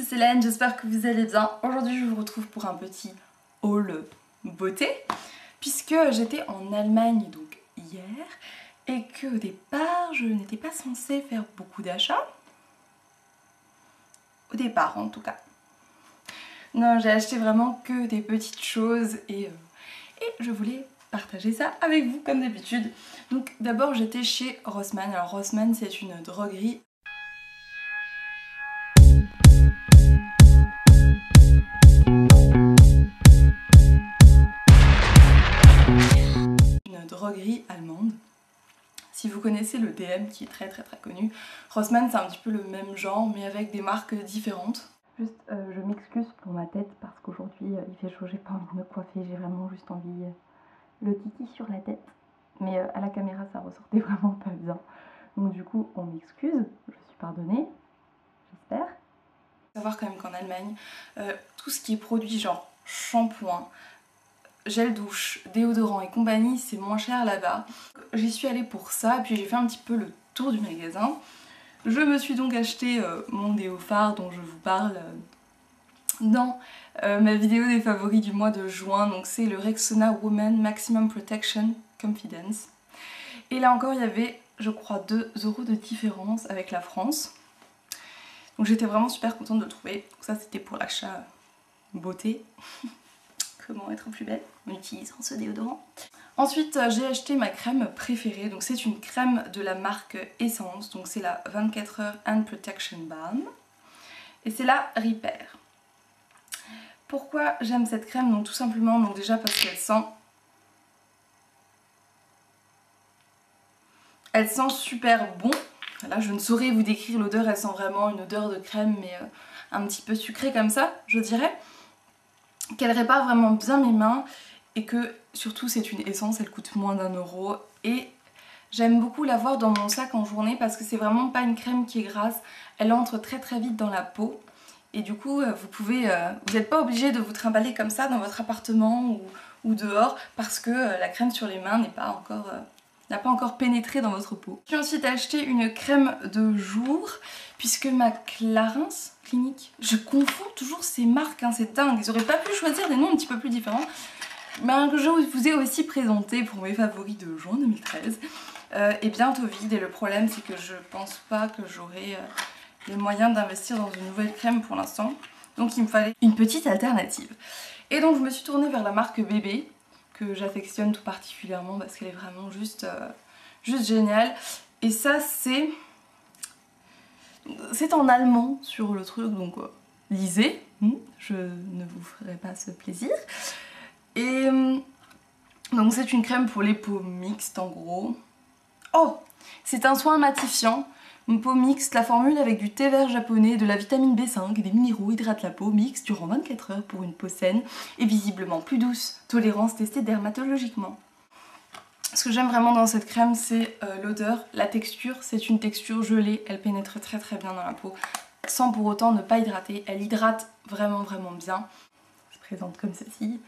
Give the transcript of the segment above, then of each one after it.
c'est Célène, j'espère que vous allez bien. Aujourd'hui je vous retrouve pour un petit haul beauté puisque j'étais en Allemagne donc hier et que au départ je n'étais pas censée faire beaucoup d'achats. Au départ en tout cas. Non, j'ai acheté vraiment que des petites choses et je voulais partager ça avec vous comme d'habitude. Donc d'abord j'étais chez Rossmann. Alors Rossmann c'est une droguerie. Une droguerie allemande. Si vous connaissez le DM qui est très connu, Rossmann c'est un petit peu le même genre mais avec des marques différentes. Juste je m'excuse pour ma tête parce qu'aujourd'hui il fait chaud, j'ai pas envie de me coiffer, j'ai vraiment juste envie le kiki sur la tête. Mais à la caméra ça ressortait vraiment pas bien. Donc du coup on m'excuse, je suis pardonnée, j'espère. Faut savoir quand même qu'en Allemagne, tout ce qui est produit genre shampoing, gel douche, déodorant et compagnie, c'est moins cher là-bas. J'y suis allée pour ça, puis j'ai fait un petit peu le tour du magasin. Je me suis donc acheté mon déo phare dont je vous parle dans ma vidéo des favoris du mois de juin. Donc c'est le Rexona Woman Maximum Protection Confidence. Et là encore il y avait je crois 2 € de différence avec la France. Donc j'étais vraiment super contente de le trouver. Donc ça c'était pour l'achat beauté. Comment être plus belle en utilisant ce déodorant. Ensuite j'ai acheté ma crème préférée, donc c'est une crème de la marque Essence, donc c'est la 24 Heures Hand Protection Balm et c'est la Repair. Pourquoi j'aime cette crème? Donc tout simplement donc déjà parce qu'elle sent super bon. Là je ne saurais vous décrire l'odeur, elle sent vraiment une odeur de crème mais un petit peu sucrée comme ça je dirais. Qu'elle répare vraiment bien mes mains et que surtout c'est une essence, elle coûte moins d'1 € et j'aime beaucoup l'avoir dans mon sac en journée parce que c'est vraiment pas une crème qui est grasse, elle entre très vite dans la peau et du coup vous n'êtes pas obligé de vous trimballer comme ça dans votre appartement ou dehors parce que la crème sur les mains n'a pas encore pénétré dans votre peau. J'ai ensuite acheté une crème de jour puisque ma Clarins Clinique, je confonds toujours ces marques, hein, c'est dingue, ils auraient pas pu choisir des noms un petit peu plus différents, que je vous ai aussi présenté pour mes favoris de juin 2013, est bientôt vide et le problème c'est que je pense pas que j'aurai les moyens d'investir dans une nouvelle crème pour l'instant, donc il me fallait une petite alternative. Et donc je me suis tournée vers la marque Bébé, que j'affectionne tout particulièrement parce qu'elle est vraiment juste géniale. Et ça c'est en allemand sur le truc, donc lisez, je ne vous ferai pas ce plaisir. Et donc c'est une crème pour les peaux mixtes en gros. Oh, c'est un soin matifiant. Une peau mixte, la formule avec du thé vert japonais, de la vitamine B5 et des minéraux hydrate la peau mixte durant 24 heures pour une peau saine et visiblement plus douce. Tolérance testée dermatologiquement. Ce que j'aime vraiment dans cette crème c'est l'odeur, la texture, c'est une texture gelée, elle pénètre très bien dans la peau sans pour autant ne pas hydrater, elle hydrate vraiment bien. Elle se présente comme ceci,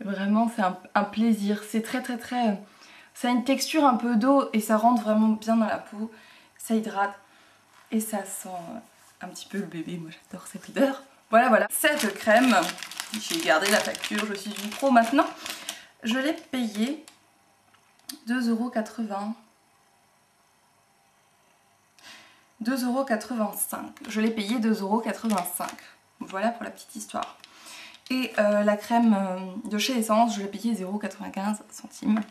vraiment c'est un plaisir, c'est très ça a une texture un peu d'eau et ça rentre vraiment bien dans la peau, ça hydrate et ça sent un petit peu le bébé, moi j'adore cette odeur. Voilà, cette crème, j'ai gardé la facture, je suis une pro maintenant, je l'ai payée 2,80 €. 2,85 €. Je l'ai payé 2,85 €. Voilà pour la petite histoire. Et la crème de chez Essence, je l'ai payé 0,95 centimes.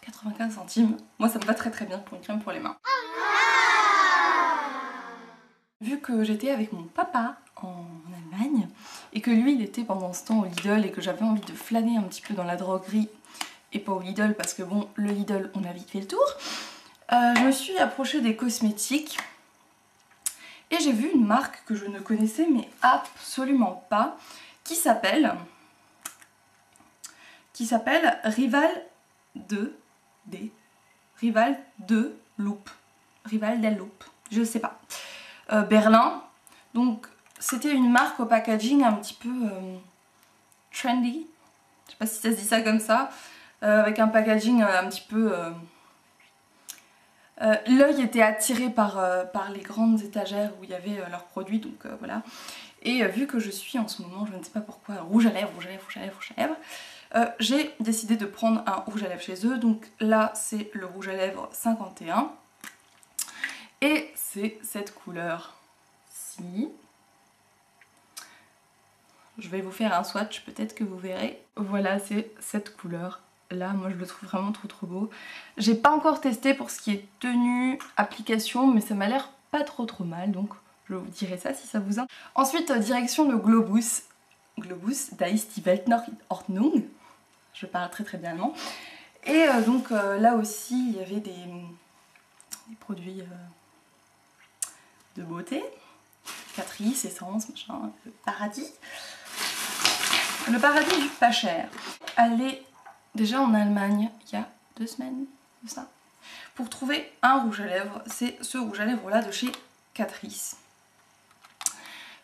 95 centimes. Moi ça me va très bien pour une crème pour les mains. Vu que j'étais avec mon papa en Allemagne et que lui il était pendant ce temps au Lidl et que j'avais envie de flâner un petit peu dans la droguerie et pas au Lidl parce que bon le Lidl on a vite fait le tour, je me suis approchée des cosmétiques et j'ai vu une marque que je ne connaissais mais absolument pas qui s'appelle Rival 2 Loop, Rival del Loop, je sais pas, Berlin. Donc c'était une marque au packaging un petit peu trendy, je sais pas si ça se dit ça comme ça, avec un packaging un petit peu... l'œil était attiré par les grandes étagères où il y avait leurs produits, donc voilà. Et vu que je suis en ce moment, je ne sais pas pourquoi, rouge à lèvres, rouge à lèvres, rouge à lèvres, rouge à lèvres, j'ai décidé de prendre un rouge à lèvres chez eux. Donc là c'est le rouge à lèvres 51 et c'est cette couleur-ci. Je vais vous faire un swatch, peut-être que vous verrez. Voilà, c'est cette couleur là, moi je le trouve vraiment trop beau. J'ai pas encore testé pour ce qui est tenue, application, mais ça m'a l'air pas trop mal, donc je vous dirai ça si ça vous intéresse. Ensuite, direction le Globus d'Ice die Welt noch in Ordnung. Je parle très bien allemand. Et donc là aussi, il y avait des produits de beauté. Catrice, essence, machin, le paradis. Le paradis du pas cher. Allez déjà en Allemagne, il y a 2 semaines de ça, pour trouver un rouge à lèvres. C'est ce rouge à lèvres là de chez Catrice.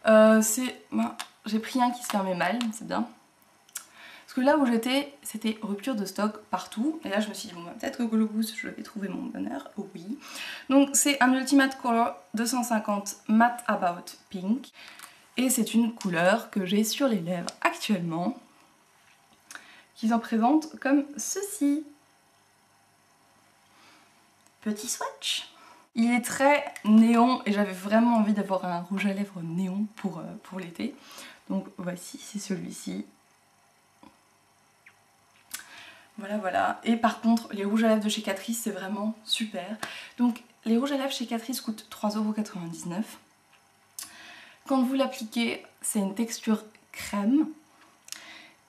J'ai pris un qui se fermait mal, c'est bien. Parce que là où j'étais, c'était rupture de stock partout. Et là je me suis dit, bon bah, peut-être que Globus, je vais trouver mon bonheur. Oh oui. Donc c'est un Ultimate Color 250 Matte About Pink. Et c'est une couleur que j'ai sur les lèvres actuellement. Qui en présente comme ceci. Petit swatch. Il est très néon et j'avais vraiment envie d'avoir un rouge à lèvres néon pour l'été. Donc voici, c'est celui-ci. Voilà. Et par contre, les rouges à lèvres de chez Catrice, c'est vraiment super. Donc les rouges à lèvres chez Catrice coûtent 3,99 €. Quand vous l'appliquez, c'est une texture crème.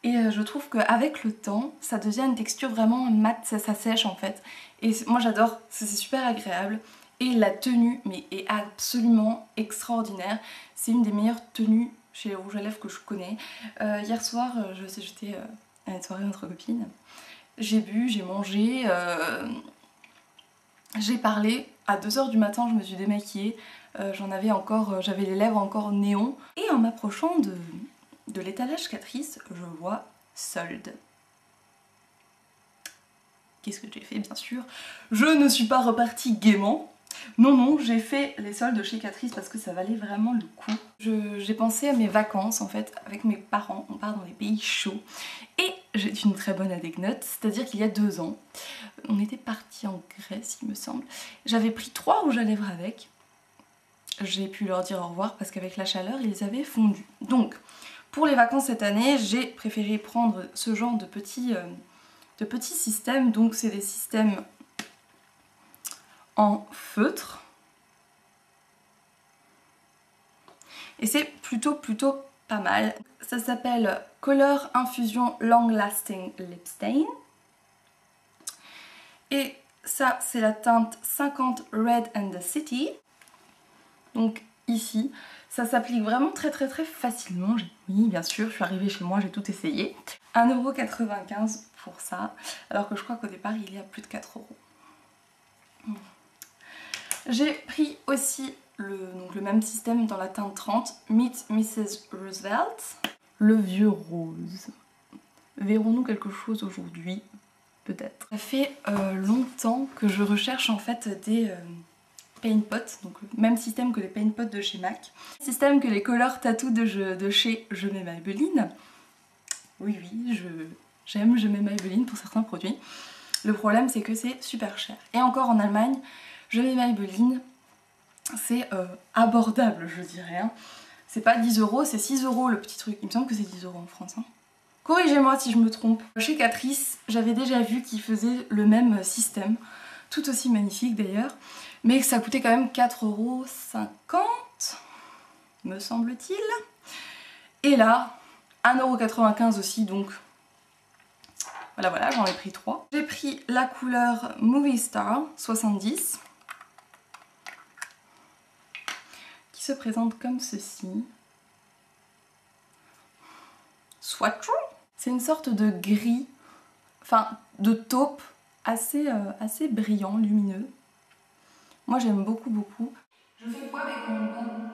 Et je trouve qu'avec le temps, ça devient une texture vraiment mate, ça sèche en fait. Et moi j'adore, c'est super agréable. Et la tenue mais est absolument extraordinaire. C'est une des meilleures tenues chez les rouges à lèvres que je connais. Hier soir, j'étais à une soirée entre copines. J'ai bu, j'ai mangé, j'ai parlé. À 2 h du matin, je me suis démaquillée. J'avais les lèvres encore néon. Et en m'approchant de l'étalage Catrice, je vois solde. Qu'est-ce que j'ai fait? Bien sûr, je ne suis pas repartie gaiement. Non, j'ai fait les soldes chez Catrice parce que ça valait vraiment le coup. J'ai pensé à mes vacances en fait, avec mes parents, on part dans les pays chauds. Et j'ai une très bonne anecdote, c'est-à-dire qu'il y a 2 ans, on était partis en Grèce il me semble. J'avais pris 3 rouges à lèvres avec. J'ai pu leur dire au revoir parce qu'avec la chaleur, ils avaient fondu. Donc, pour les vacances cette année, j'ai préféré prendre ce genre de petits systèmes. Donc c'est des systèmes en feutre. Et c'est plutôt pas mal. Ça s'appelle Color Infusion Long Lasting Lip Stain. Et ça c'est la teinte 50 Red and the City. Donc ici, ça s'applique vraiment très facilement. Oui, bien sûr, je suis arrivée chez moi, j'ai tout essayé. 1,95 € pour ça, alors que je crois qu'au départ il y a plus de 4 €. J'ai pris aussi le même système dans la teinte 30, Meet Mrs. Roosevelt. Le vieux rose. Verrons-nous quelque chose aujourd'hui? Peut-être. Ça fait longtemps que je recherche en fait des paint pots, donc le même système que les paint pots de chez MAC. Système que les Color Tattoo de chez Je mets Maybelline. Oui, j'aime Je mets Maybelline pour certains produits. Le problème c'est que c'est super cher. Et encore en Allemagne, Je mets Maybelline, c'est abordable je dirais. Hein. C'est pas 10 €, c'est 6 € le petit truc. Il me semble que c'est 10 € en France. Hein. Corrigez-moi si je me trompe. Chez Catrice, j'avais déjà vu qu'ils faisaient le même système, tout aussi magnifique d'ailleurs, mais que ça coûtait quand même 4,50 €, me semble-t-il. Et là, 1,95 € aussi, donc voilà, j'en ai pris 3. J'ai pris la couleur Movie Star 70, qui se présente comme ceci. Swatch. C'est une sorte de gris, enfin de taupe assez brillant, lumineux. Moi j'aime beaucoup. Je fais quoi avec mon bain?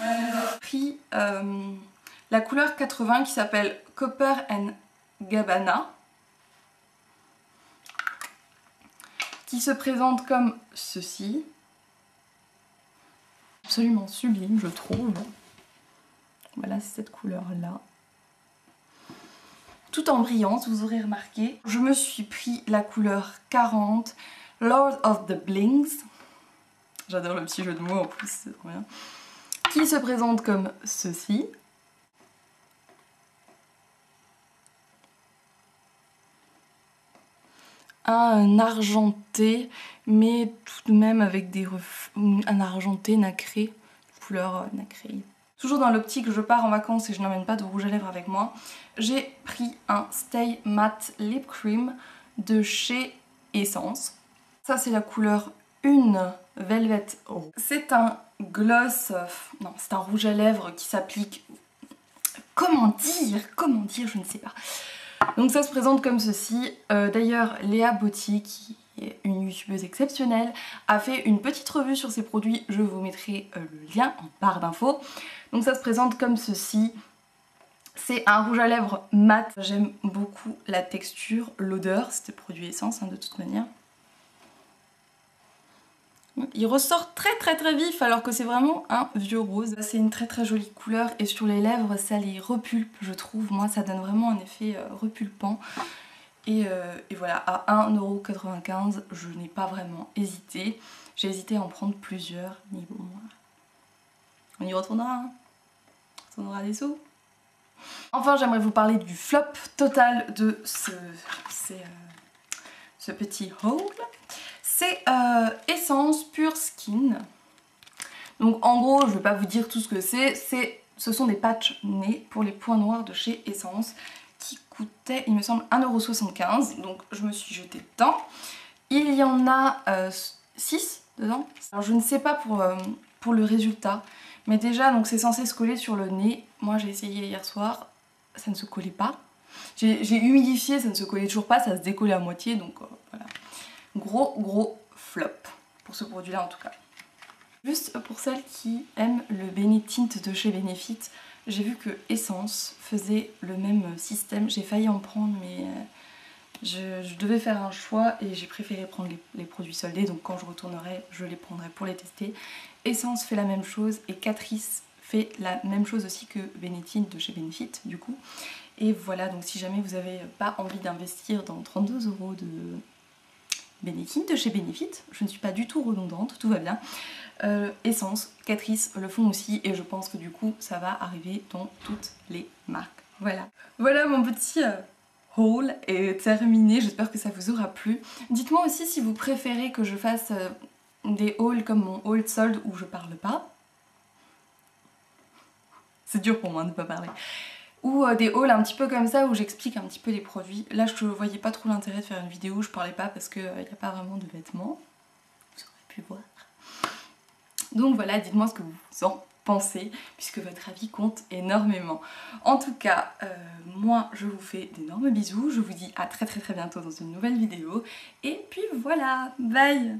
J'ai pris la couleur 80 qui s'appelle Copper and Gabbana, qui se présente comme ceci. Absolument sublime, je trouve. Voilà, c'est cette couleur-là. Tout en brillance, vous aurez remarqué. Je me suis pris la couleur 40, Lord of the Blings. J'adore le petit jeu de mots en plus, c'est trop bien. Qui se présente comme ceci. Un argenté, mais tout de même avec des un argenté nacré, couleur nacrée. Toujours dans l'optique, je pars en vacances et je n'emmène pas de rouge à lèvres avec moi. J'ai pris un Stay Matte Lip Cream de chez Essence. Ça c'est la couleur 1 Velvet Rose. C'est un gloss, non c'est un rouge à lèvres qui s'applique, comment dire, je ne sais pas. Donc ça se présente comme ceci. D'ailleurs Léa Botti, qui est une youtubeuse exceptionnelle, a fait une petite revue sur ses produits, je vous mettrai le lien en barre d'infos. Donc ça se présente comme ceci. C'est un rouge à lèvres mat. J'aime beaucoup la texture, l'odeur, c'était produit Essence de toute manière. Il ressort très vif alors que c'est vraiment un vieux rose. C'est une très jolie couleur et sur les lèvres ça les repulpe je trouve. Moi ça donne vraiment un effet repulpant. Et voilà, à 1,95 €, je n'ai pas vraiment hésité. J'ai hésité à en prendre plusieurs, mais bon, on y retournera, hein. On aura des sous. Enfin j'aimerais vous parler du flop total de ce petit haul. C'est Essence Pure Skin. Donc en gros, je vais pas vous dire tout ce que c'est. Ce sont des patchs nez pour les points noirs de chez Essence qui coûtaient, il me semble, 1,75 €. Donc je me suis jetée dedans. Il y en a 6 dedans. Alors je ne sais pas pour le résultat. Mais déjà, donc c'est censé se coller sur le nez. Moi j'ai essayé hier soir, ça ne se collait pas. J'ai humidifié, ça ne se collait toujours pas, ça se décollait à moitié. Donc voilà. Gros flop pour ce produit là en tout cas. Juste pour celles qui aiment le Benetint de chez Benefit, j'ai vu que Essence faisait le même système. J'ai failli en prendre mais je devais faire un choix et j'ai préféré prendre les produits soldés, donc quand je retournerai je les prendrai pour les tester. Essence fait la même chose et Catrice fait la même chose aussi que Benetint de chez Benefit du coup. Et voilà, donc si jamais vous n'avez pas envie d'investir dans 32 € de Benetint de chez Benefit, je ne suis pas du tout redondante, tout va bien. Essence, Catrice le font aussi et je pense que du coup ça va arriver dans toutes les marques. Voilà. Voilà mon petit haul est terminé, j'espère que ça vous aura plu. Dites-moi aussi si vous préférez que je fasse des hauls comme mon haul solde où je parle pas. C'est dur pour moi de ne pas parler. Ou des hauls un petit peu comme ça où j'explique un petit peu les produits. Là je voyais pas trop l'intérêt de faire une vidéo où je parlais pas parce qu'il n'y a pas vraiment de vêtements. Vous aurez pu voir. Donc voilà, dites-moi ce que vous en pensez puisque votre avis compte énormément. En tout cas, moi je vous fais d'énormes bisous. Je vous dis à très bientôt dans une nouvelle vidéo. Et puis voilà, bye!